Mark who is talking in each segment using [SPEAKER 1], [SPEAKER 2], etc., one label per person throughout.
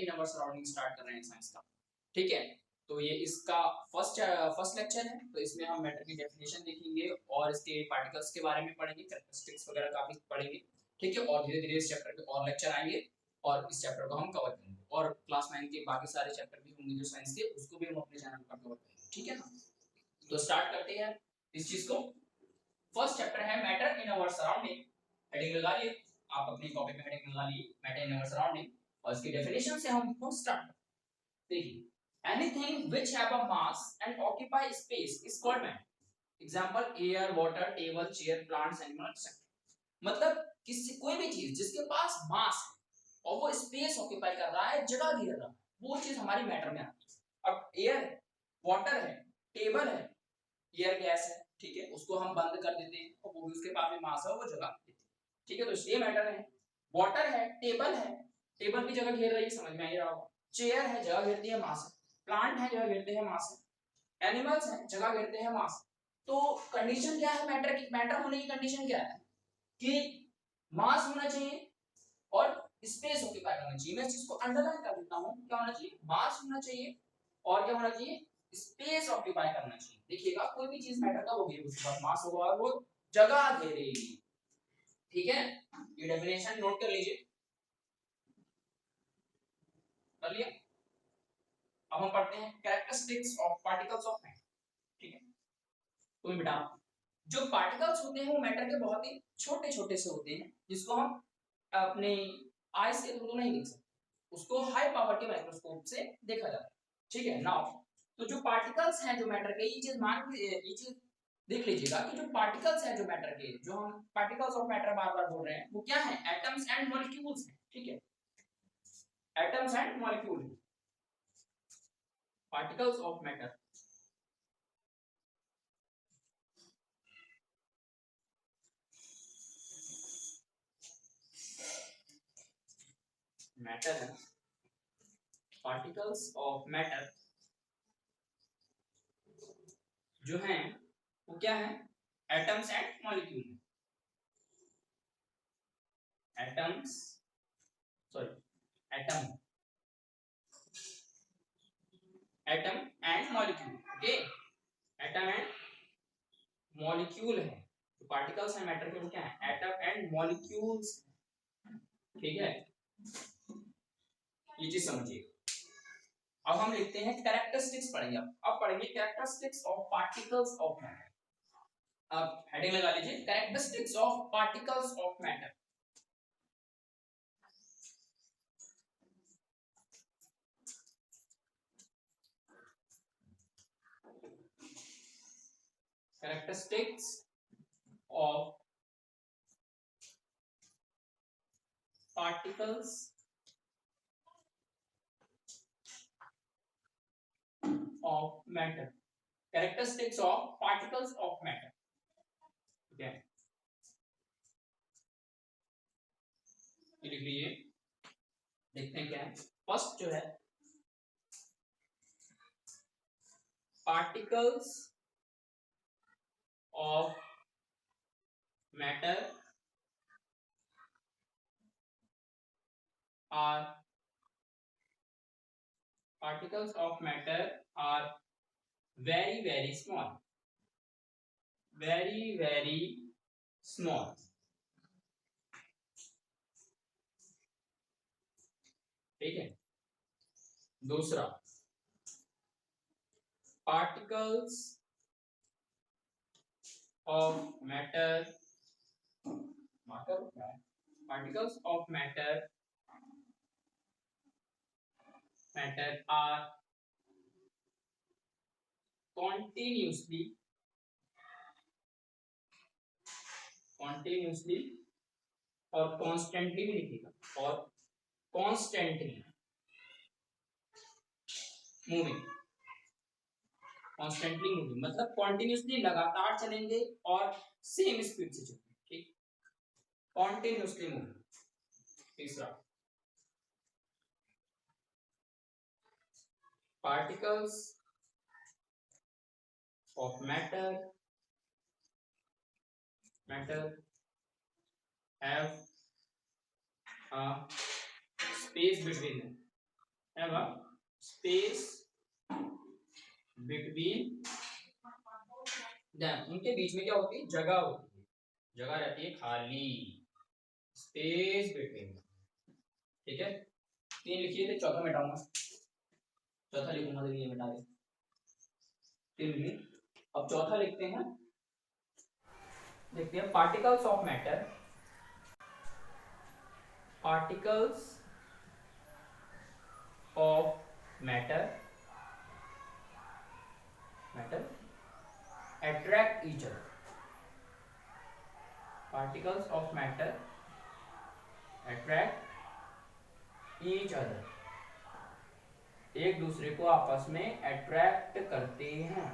[SPEAKER 1] In our surrounding start कर रहे हैं साइंस का, ठीक है। तो ये इसका फर्स्ट लेक्चर है, तो इसमें हम मैटर की डेफिनेशन देखेंगे और इसके पार्टिकल्स के बारे में पढ़ेंगे, कैरेक्टरिस्टिक्स वगैरह काफी पढ़ेंगे, ठीक है। और धीरे धीरे इस चैप्टर के और लेक्चर आएंगे और इस चैप्टर को हम कवर करेंगे, और क्लास 9 के बाकी सारे चैप्टर भी होंगे जो साइंस के, उसको भी हम अपने चैनल पर कवर करेंगे, ठीक है ना। तो स्टार्ट करते हैं इस चीज को। फर्स्ट चैप्टर है matter in our surrounding, heading लगा लिए आप अपनी कॉपी में, हेडिंग लगा लिए मैटर इन अवर सराउंडिंग, और इसकी डेफिनेशन से हम स्टार्ट। देखिए anything which have a mass and occupy space is called matter. Example air, water, table, chair, plants, animals, etcetera. मतलब किसी कोई भी चीज जिसके पास मास है और वो स्पेस ऑक्यूपाई कर रहा है, जगह घेर रहा है, वो चीज हमारी मैटर में आती है। अब एयर है, वाटर है, टेबल है, एयर गैस है, ठीक है, उसको हम बंद कर देते हैं और वो भी उसके पास में मास है, वो जगह देती है, ठीक है। तो ये मैटर है। वाटर है, टेबल भी जगह घेर रही है, समझ में आ ही रहा होगा। चेयर है, जगह घेरती है, मास है। प्लांट है, जगह घेरते हैं, मास है। एनिमल्स है, जगह घेरते हैं, मास। तो कंडीशन क्या है मैटर की? मैटर होने की कंडीशन क्या है कि मास होना चाहिए और स्पेस ऑक्यूपाई करना चाहिए। मैं इस चीज को अंडरलाइन कर देता हूं, क्या होना चाहिए? मास होना चाहिए और क्या होना चाहिए? स्पेस ऑक्यूपाई करना चाहिए। देखिएगा कोई भी चीज मैटर कब होगी? उसके पास मास होगा और वो जगह घेरेगी, ठीक है। ये डेफिनेशन नोट कर लीजिए, कर लिया। अब हम पढ़ते हैं characteristics of particles of matter, ठीक है। तो बेटा जो पार्टिकल्स होते हैं वो मैटर के बहुत ही छोटे छोटे से होते हैं, जिसको हम अपने आईज के थ्रू नहीं देख सकते, उसको हाई पावर के माइक्रोस्कोप से देखा जाता है, ठीक है। नाउ तो जो पार्टिकल्स हैं जो मैटर के, ये चीज देख लीजिएगा कि जो पार्टिकल्स हैं जो मैटर के, जो हम पार्टिकल्स ऑफ मैटर बार बार बोल रहे हैं, वो क्या है? एटम्स एंड मॉलिक्यूल्स हैं, ठीक है। Atoms and molecule, particles of matter. Matter है, पार्टिकल्स ऑफ मैटर जो हैं वो क्या है? Atoms and molecule. Atoms, sorry atom, atom and molecule, okay. Atom and molecule है, तो पार्टिकल्स हैं मैटर के, वो क्या है? एटम एंड मॉलिक्यूल्स, ठीक है। ये चीज समझिए। अब हम लिखते हैं कैरेक्टरिस्टिक्स पढ़ेंगे, अब पढ़ेंगे characteristics of particles of matter. अब हेडिंग लगा लीजिए characteristics of particles of matter. Characteristics of particles of matter. Characteristics of particles of matter, ठीक है। ये लिख लीजिए, देखते हैं क्या है। फर्स्ट जो है particles of matter are, particles of matter are very very small, very very small, ठीक है। दूसरा particles of matter, particles of matter are continuously और constantly भी लिखिएगा, और constantly moving, constantly moving मतलब continuously लगातार चलेंगे और सेम स्पीड से चलेंगे, ठीक। continuously moving। तीसरा particles of matter have a space between them, have a space between them, उनके बीच में क्या होती है, जगह होती है, जगह रहती है खाली, स्पेस बिटवीन। ठीक है, तीन लिखिए थे, चौथा मिटाऊंगा, चौथा लिखूंगा तो ये मिटा दे, तीन लिखिए। अब चौथा लिखते हैं, देखते हैं particles of matter, particles of matter, matter attract each other, particles of matter attract each other, एक दूसरे को आपस में अट्रैक्ट करते हैं,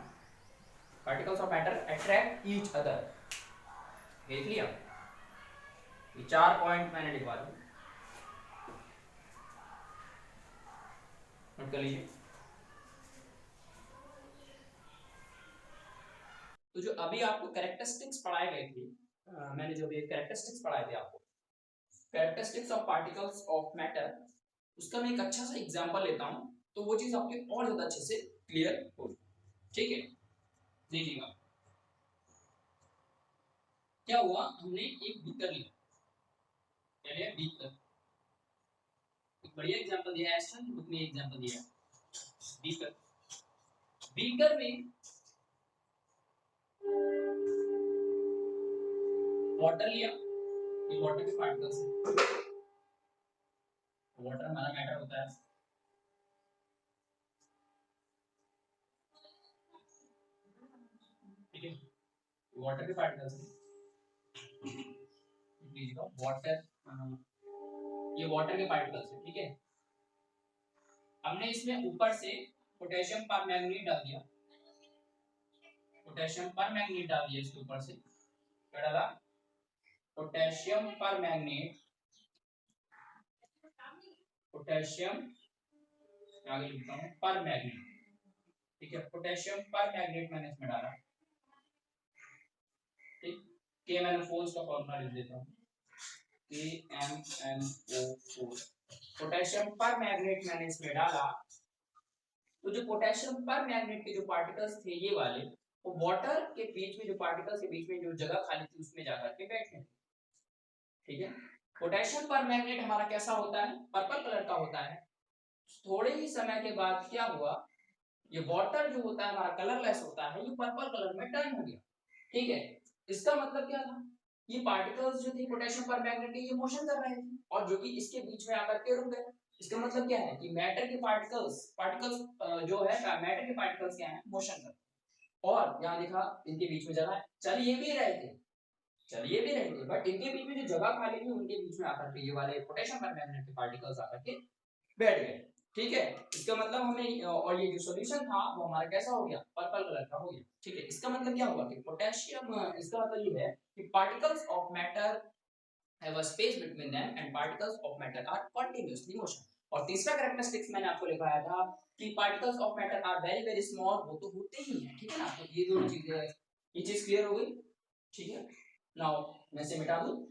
[SPEAKER 1] particles of matter attract each other. देख लिया, ये 4 पॉइंट मैंने लिखवा दिए, नोट कर लीजिए। तो जो अभी आपको कैरेक्टरिस्टिक्स पढ़ाए गए थे, मैंने जो भी कैरेक्टरिस्टिक्स पढ़ाए थे आपको, characteristics of particles of matter, उसका मैं एक अच्छा सा एग्जांपल लेता हूं, तो वो चीज आपके और ज्यादा अच्छे से क्लियर होगी। ठीक है, देखिएगा क्या हुआ, हमने एक बीकर लिया, क्या लिया, बीकर, एक बढ़िया एग्जांपल दिया है, एस्टन बुक में एग्जांपल दिया है, बीकर, बीकर में वाटर लिया, ये वाटर के पार्टिकल्स है, वाटर हमारा मैटर होता है, ठीक है, वाटर के पार्टिकल्स है, लीजिएगा वाटर, ये वाटर के पार्टिकल्स है, ठीक है। हमने इसमें ऊपर से पोटेशियम परमैंगनीट डाल दिया, पोटेशियम परमैंगनीट डाल दिया इसके ऊपर से, क्या डाला, पोटेशियम परमैंगनीट, पोटेशियम आगे लिखता हूं परमैंगनीट, ठीक है, पोटेशियम परमैंगनीट मैंने इसमें डाला, ठीक, KMnO4 का फॉर्मूला लिख देता हूं, KMnO4, पोटेशियम परमैंगनीट मैंने इसमें डाला, तो जो पोटेशियम परमैंगनीट के जो पार्टिकल्स थे ये वाले, वो वाटर के बीच में, जो पार्टिकल्स के बीच में जो जगह खाली थी उसमें जाकर के बैठे, ठीक है। पोटेशियम परमैंगनेट हमारा कैसा होता है, पर्पल कलर का होता है, थोड़े ही समय के बाद क्या हुआ, ये वाटर जो होता है हमारा कलरलेस होता है, ये पर्पल कलर में टर्न हो गया, ठीक है। इसका मतलब क्या था, ये पार्टिकल्स जो थे पोटेशियम परमैंगनेट के, ये मोशन कर रहे थे, और जो कि इसके बीच में आकर के रुक गए। इसका मतलब क्या है कि मैटर के पार्टिकल्स, जो है मैटर के पार्टिकल्स क्या है, मोशन कर, और यहाँ लिखा इनके बीच में जगह है, चल ये भी रहे थे, चलिए भी रहेंगे, बट इनके बीच में जो जगह खाली थी उनके बीच में आकर के ये वाले पोटेशियम परमैंगनेट के पार्टिकल्स आकर के बैठ गए, ठीक है। इसका मतलब हमें, और ये जो सॉल्यूशन था वो हमारा कैसा हो गया, पर्पल कलर का हो गया, ठीक है। इसका मतलब क्या हुआ कि पोटेशियम, इसका मतलब ये है कि particles of matter have a space between them and particles of matter are continuously motion. और तीसरा कैरेक्टरिस्टिक्स मैंने आपको लिखाया था कि particles of matter are very very small, वो तो होते ही हैं, ठीक है ना। तो ये दोनों चीजें, ये चीज क्लियर हो गई, ठीक है। नाउ मैं इसे मिटा दूं,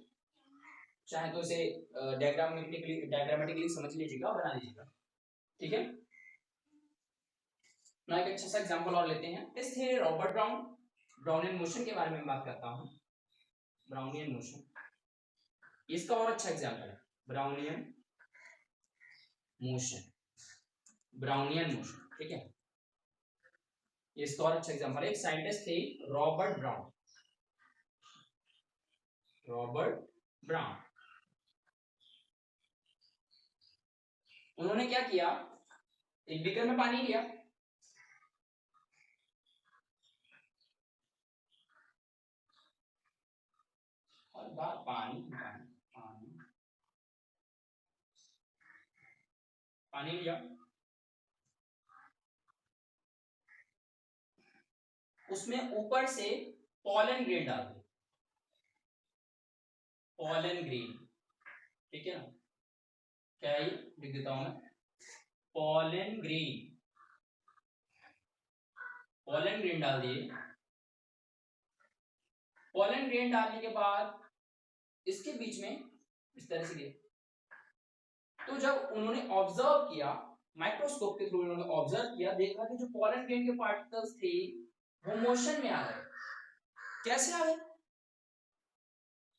[SPEAKER 1] चाहे तो इसे डायग्रामेटिकली समझ लीजिएगा, बना लीजिएगा, ठीक है। मैं एक अच्छा सा एग्जांपल और लेते हैं, इस थे रॉबर्ट ब्राउन, ब्राउनियन मोशन के बारे में बात करता हूं, ब्राउनियन मोशन, इसका और अच्छा एग्जांपल है ब्राउनियन मोशन, ब्राउनियन मोशन, ठीक है। इसका और अच्छा एग्जांपल है, एक साइंटिस्ट थे रॉबर्ट ब्राउन, रॉबर्ट ब्राउन, उन्होंने क्या किया, एक बीकर में पानी लिया, और बार पानी पानी पानी पानी लिया, उसमें ऊपर से पॉलन ग्रेन डाल दिया, पॉलन ग्रेन, ठीक है ना, क्या है ये लिख देता हूं मैं, पॉलन ग्रेन, पॉलन ग्रेन डाल दिए। पॉलन ग्रेन डालने के बाद इसके बीच में इस तरह से दिया, तो जब उन्होंने ऑब्जर्व किया माइक्रोस्कोप के थ्रू इन्होंने ऑब्जर्व किया, देखा कि जो पॉलन ग्रेन के पार्टिकल्स थे वो मोशन में आ गए। कैसे आ गए?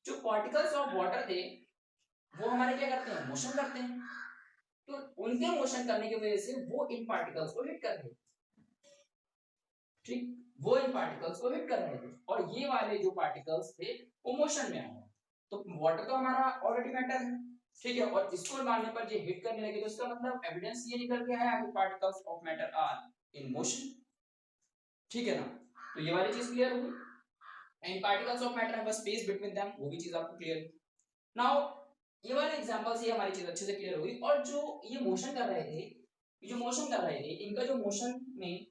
[SPEAKER 1] जो पार्टिकल्स ऑफ वाटर थे वो हमारे क्या करते हैं, मोशन करते हैं, तो उनके मोशन करने की वजह से वो इन पार्टिकल्स को हिट कर रहे थे। ठीक, वो इन पार्टिकल्स को हिट कर रहे थे और ये वाले जो पार्टिकल्स थे वो मोशन में आ गए। तो वाटर तो हमारा ऑलरेडी मैटर है, ठीक है, और इसको मानने पर ये हिट करने लगे, तो इसका मतलब एविडेंस ये निकल के आया कि particles of matter are in motion. ठीक है ना, तो ये वाली चीज क्लियर होगी। And particles of matter have a space between them, वो भी चीज आपको क्लियर है। नाउ ये वाले एग्जांपल्स ये हमारी चीज अच्छे से क्लियर हुई। और जो ये मोशन कर रहे थे, जो मोशन कर रहे थे, इनका जो मोशन में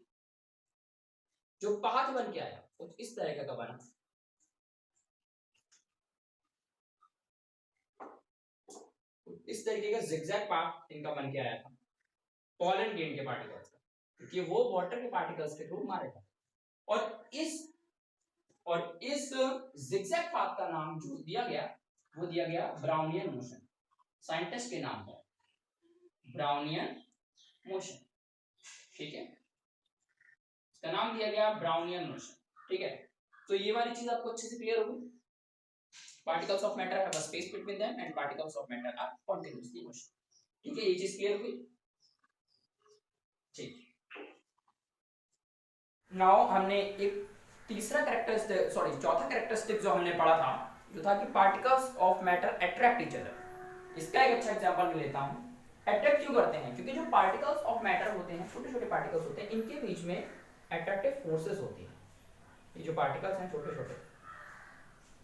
[SPEAKER 1] जो पाथ बन के आया कुछ इस तरह का बना, इस तरीके का जिगजैग पाथ इनका बन के आया था पॉलन ग्रेन के पार्टिकल्स का, क्योंकि वो वाटर के पार्टिकल्स के थ्रू मारे थे। और इस जिगजैग पाथ का नाम जो दिया गया वो दिया गया ब्राउनियन मोशन, साइंटिस्ट के नाम पर ब्राउनियन मोशन। ठीक है, इसका नाम दिया गया ब्राउनियन मोशन। ठीक है, तो ये वाली चीज आपको अच्छे से क्लियर होगी। Particles of matter have a space between them and particles of matter are continuously motion. ठीक है, ये चीज क्लियर हुई। ठीक, नाउ हमने एक तीसरा कैरेक्टरिस्टिक, सॉरी चौथा कैरेक्टरिस्टिक जो हमने पढ़ा था, जो था कि particles of matter attract each other. इसका एक अच्छा एग्जांपल मैं लेता हूं। अट्रैक्ट क्यों करते हैं? क्योंकि जो पार्टिकल्स ऑफ मैटर होते हैं, छोटे छोटे पार्टिकल्स होते हैं, इनके बीच में अट्रैक्टिव फोर्सेस होती हैं। ये जो पार्टिकल्स हैं छोटे छोटे,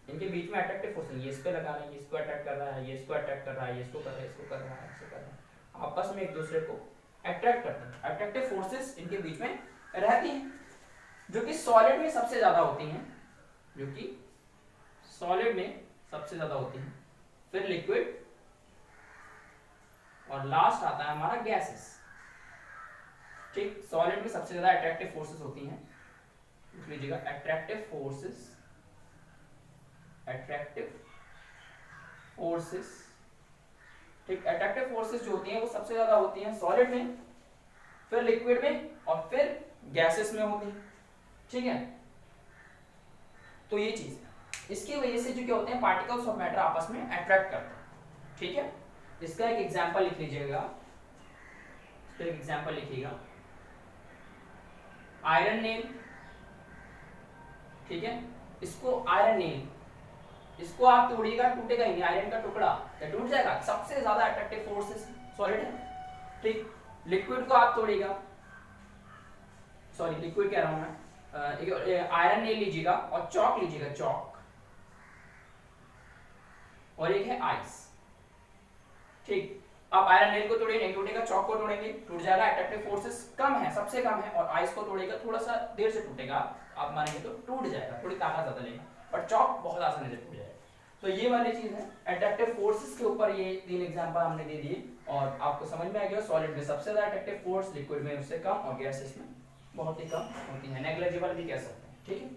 [SPEAKER 1] इनके बीच में अट्रैक्टिव फोर्स, ये इस पे लगा रहे हैं, ये इसको अट्रैक्ट कर रहा है, ये इसको अट्रैक्ट कर रहा है, ये इसको कर रहा है, इसको कर रहा है, इसको कर रहा है, आपस में एक दूसरे को अट्रैक्ट करते हैं। अट्रैक्टिव फोर्सेस इनके बीच में रहती हैं, जो कि सॉलिड में सबसे ज्यादा होती हैं, जो कि सॉलिड में सबसे ज्यादा होती हैं, फिर लिक्विड, और लास्ट आता है हमारा गैसेस। ठीक, सॉलिड में सबसे ज्यादा अट्रैक्टिव फोर्सेस होती हैं, लिख लीजिएगा अट्रैक्टिव फोर्सेस, अट्रैक्टिव फोर्सेस। ठीक, अट्रैक्टिव फोर्सेस जो होती हैं वो सबसे ज्यादा होती हैं सॉलिड में, फिर लिक्विड में, और फिर गैसेस में होती हैं। ठीक है, तो ये चीज, इसकी वजह से जो क्या होते हैं, पार्टिकल्स ऑफ मैटर आपस में अट्रैक्ट करते हैं। ठीक है, इसका एक एग्जांपल लिख लीजिएगा, इसका एक एग्जांपल लिखिएगा, आयरन नेल। ठीक है, इसको आयरन नेल, इसको आप तोड़िएगा टूटेगा ही नहीं, आयरन का टुकड़ा क्या टूट जाएगा? सबसे ज्यादा अट्रैक्टिव फोर्सेस सॉलिड है। ठीक, लिक्विड को आप तोड़िएगा, सॉरी लिक्विड कह रहा हूं मैं, आयरन नेल लीजिएगा और चौक लीजिएगा, चौक, और एक है आइस। ठीक, आप आयरन नेल को तोड़िए नहीं टूटेगा, चौक को तोड़ेंगे टूट जाएगा, अट्रैक्टिव फोर्सेस कम है, सबसे कम है, और आइस को तोड़ेगा थोड़ा सा देर से टूटेगा, आप मानेंगे तो टूट जाएगा, थोड़ी ताकत ज्यादा लेगा, और चौक बहुत आसानी से टूट जाएगा। तो ये वाली चीज है, अट्रैक्टिव फोर्सेस के ऊपर ये तीन एग्जांपल हमने दे दिए, और आपको समझ में आ गया सॉलिड में सबसे ज्यादा अट्रैक्टिव फोर्स, लिक्विड में उससे कम, और गैसेस में बहुत ही कम होती है, नेग्लिजिबल भी कह सकते हैं। ठीक है,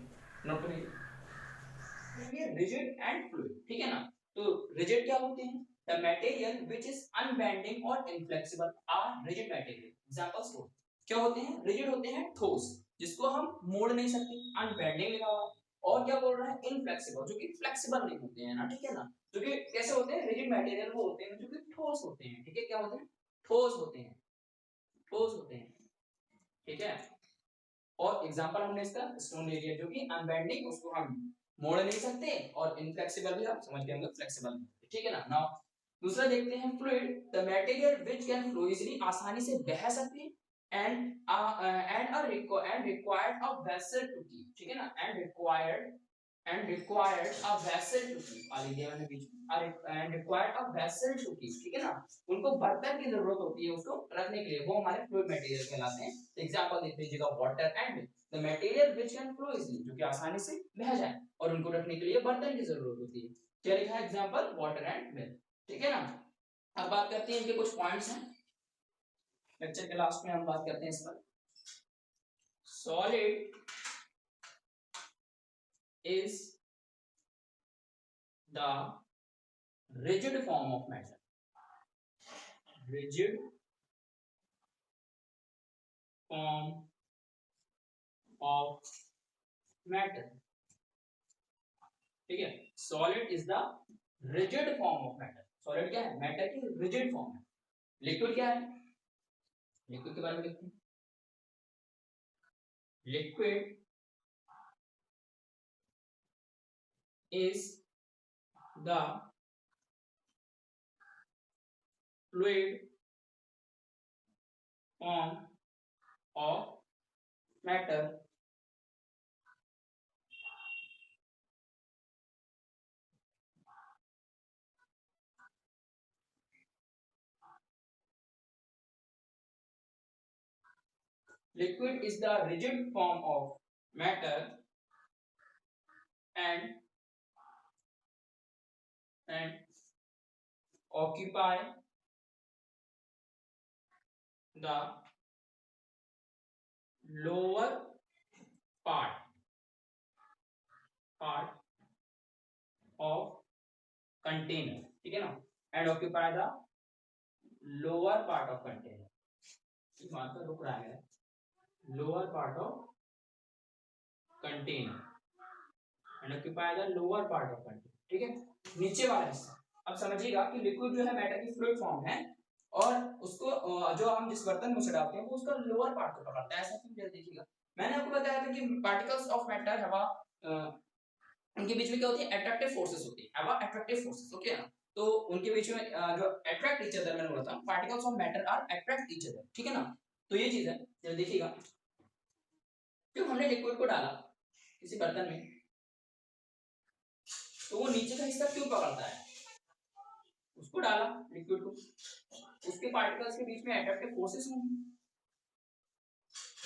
[SPEAKER 1] नोट करिए, रिजिड एंड फ्लूइड। ठीक है ना, तो रिजिड क्या होते हैं? The material which is unbending or inflexible are rigid material. Examples दो, क्या होते हैं? रिजिड होते हैं ठोस, जिसको हम मोड़ नहीं सकते, अनबेंडिंग लिखा हुआ, और क्या बोल रहा है? इनफ्लेक्सिबल, जो कि फ्लेक्सिबल नहीं होते हैं ना। ठीक है ना, जो कि कैसे होते हैं? रिजिड मटेरियल वो होते हैं जो कि ठोस होते हैं। ठीक है, क्या होते हैं? ठोस होते हैं, ठोस होते हैं। ठीक है, और एग्जांपल हमने इसका स्टोन ले लिया, जो कि अनबेंडिंग, उसको हम मोड़ नहीं सकते, और इनफ्लेक्सिबल भी आप समझ गए होंगे, फ्लेक्सिबल। ठीक है ना। नाउ दूसरा देखते हैं fluid, the material which can flow easily, आसानी से बह सकती है, and required a vessel to keep. ठीक है ना, and required a vessel to keep, आ लिया मैंने बीच में, and required a vessel to keep. ठीक है ना, उनको बर्तन की जरूरत होती है उसको रखने के लिए, वो हमारे फ्लूइड मटेरियल कहलाते हैं। एग्जांपल देख लीजिएगा, water and the material which can flow easily, जो कि आसानी से बह जाए, और उनको रखने के लिए बर्तन की जरूरत होती है। क्या लिखा है? Example water and milk. ठीक है ना, अब बात करते हैं इनके कुछ पॉइंट्स हैं, लेक्चर के लास्ट में हम बात करते हैं इस पर। Solid is the rigid form of matter, rigid form of matter, ठीक है। Solid is the rigid form of matter. Solid क्या है? मैटर की रिजिड फॉर्म है। लिक्विड क्या है? लिक्विड के बारे में देखते हैं। Liquid is the fluid form of matter liquid is the rigid form of matter and occupy the lower part of container, ठीक है ना। and occupy the lower part of container, वहां पर रुक रहा है। lower part of container and occupy the lower part of container, ठीक है, नीचे वाला हिस्सा। अब समझिएगा कि लिक्विड जो है मैटर की फ्लूइड फॉर्म है और उसको जो हम जिस बर्तन में उसे डालते हैं वो उसका लोअर पार्ट को पकड़ता है। ऐसा क्यों? देखिएगा, मैंने आपको बताया था कि पार्टिकल्स ऑफ मैटर हवा, उनके बीच में क्या होती है? अट्रैक्टिव फोर्सेस होती है। हवा अट्रैक्टिव फोर्सेस, ओके ना। तो उनके बीच में जो अट्रैक्ट ईच अदर, मैंने बोला था particles of matter are attract each other, ठीक है ना। तो ये चीज है, जब देखिएगा जब हमने लिक्विड को डाला किसी बर्तन में तो वो नीचे का हिस्सा क्यों पकड़ता है? उसको डाला लिक्विड को, उसके पार्टिकल्स के बीच में अट्रैक्टिव फोर्सेस होंगी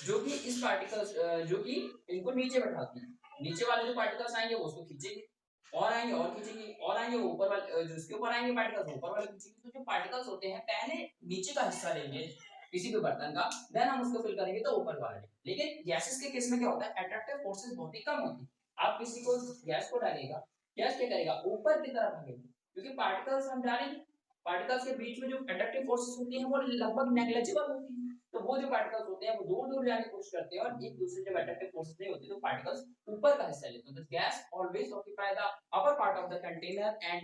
[SPEAKER 1] जो कि इस पार्टिकल्स जो कि इनको नीचे बैठाती हैं। नीचे वाले जो पार्टिकल्स आएंगे वो उसको खींचेंगे और आएंगे और खींचेंगे और आएंगे, वो ऊपर वाले जो इसके ऊपर आएंगे पार्टिकल्स ऊपर वाले खींचेंगे। तो जो पार्टिकल्स होते हैं पहले नीचे का हिस्सा लेंगे किसी भी बर्तन का, देन हम उसको फिल करेंगे तो ऊपर वाला लेंगे। लेकिन गैसेस के केस में क्या होता है? अट्रैक्टिव फोर्सेस बहुत ही कम होती है। आप किसी को गैस को डालिएगा, गैस क्या करेगा? ऊपर की तरफ भागेगा, क्योंकि पार्टिकल्स हम डालेंगे, पार्टिकल्स के बीच में जो अट्रैक्टिव फोर्सेस होती हैं वो लगभग नेग्लिजिबल होती हैं। तो वो जो पार्टिकल्स होते हैं वो दूर दूर जाने की कोशिश करते हैं और एक दूसरे जब अट्रैक्टिव फोर्सेस नहीं होती तो पार्टिकल्स ऊपर का हिस्सा लेते हैं। तो gas always occupy the upper part of the container and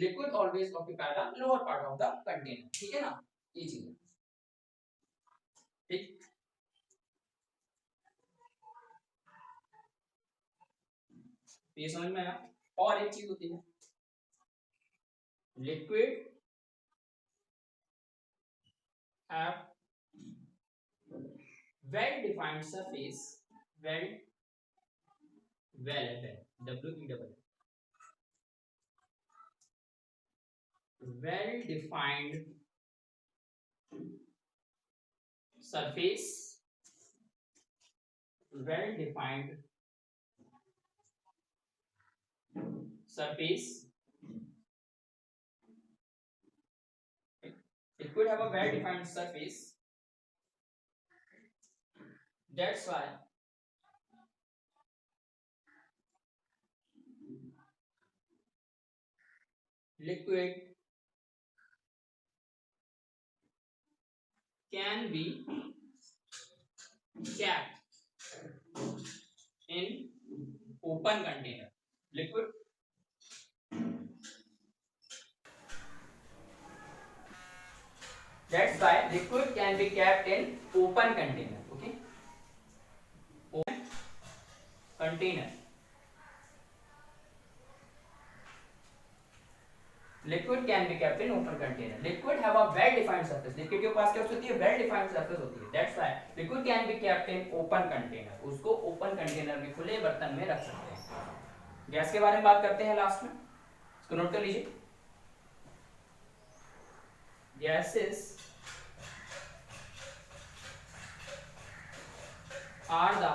[SPEAKER 1] liquid always occupy the lower part of the container, ठीक है ना। ये चीज है, ठीक। ये समझ में आया। और एक चीज होती है liquid have well defined surface, well defined surface, well defined surface. It could have a well defined surface, that's why liquid can be kept in open container. Liquid that's why liquid can be kept in open container, okay, open container. Liquid can be kept in open container. Liquid have a well defined surface. Liquid के पास क्या होती है? well defined surface होती है। That's why liquid can be kept in open container. उसको open container में, खुले बर्तन में रख सकते हैं। गैस के बारे में बात करते हैं लास्ट में, इसको नोट कर लीजिए। Gases are the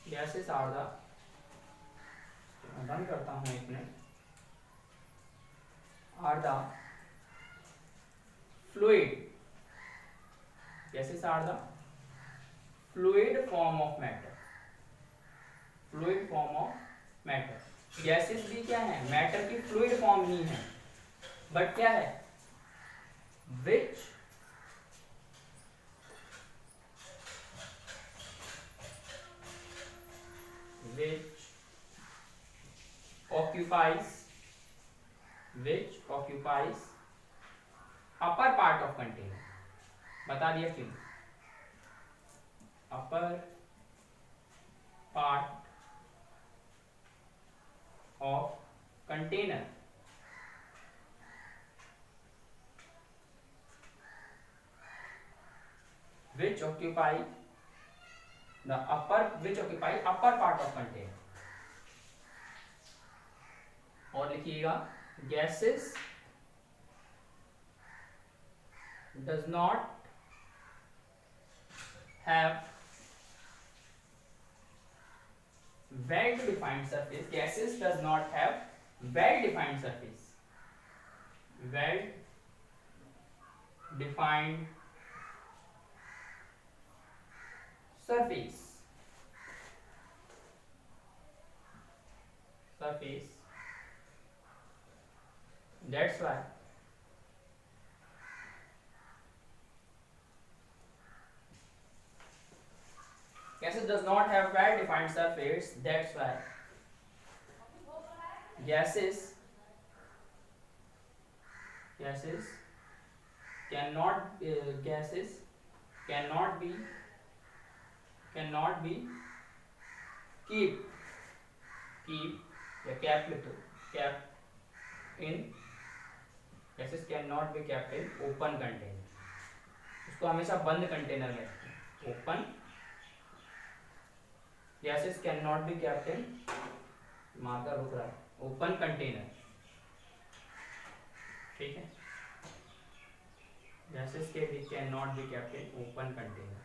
[SPEAKER 1] gases are the, बंद करता हूं एक minute, are the fluid, gases are the fluid form of matter, fluid form of matter. Gases भी क्या है? मैटर की फ्लूइड फॉर्म ही है, बट क्या है, विच occupies upper part of container. बता दिया क्यों, upper part of container, which occupy upper part of container. और लिखिएगा, gases does not have well defined surface. Gases does not have well defined surface. Well defined surface. That's why gases does not have well defined surface. That's why gases cannot be keep या kept in gases cannot be kept in open container. उसको हमेशा बंद container में रखें. Open gases cannot be kept in, marker रुक रहा है, open container. ठीक है, gases के भी cannot be kept in open container.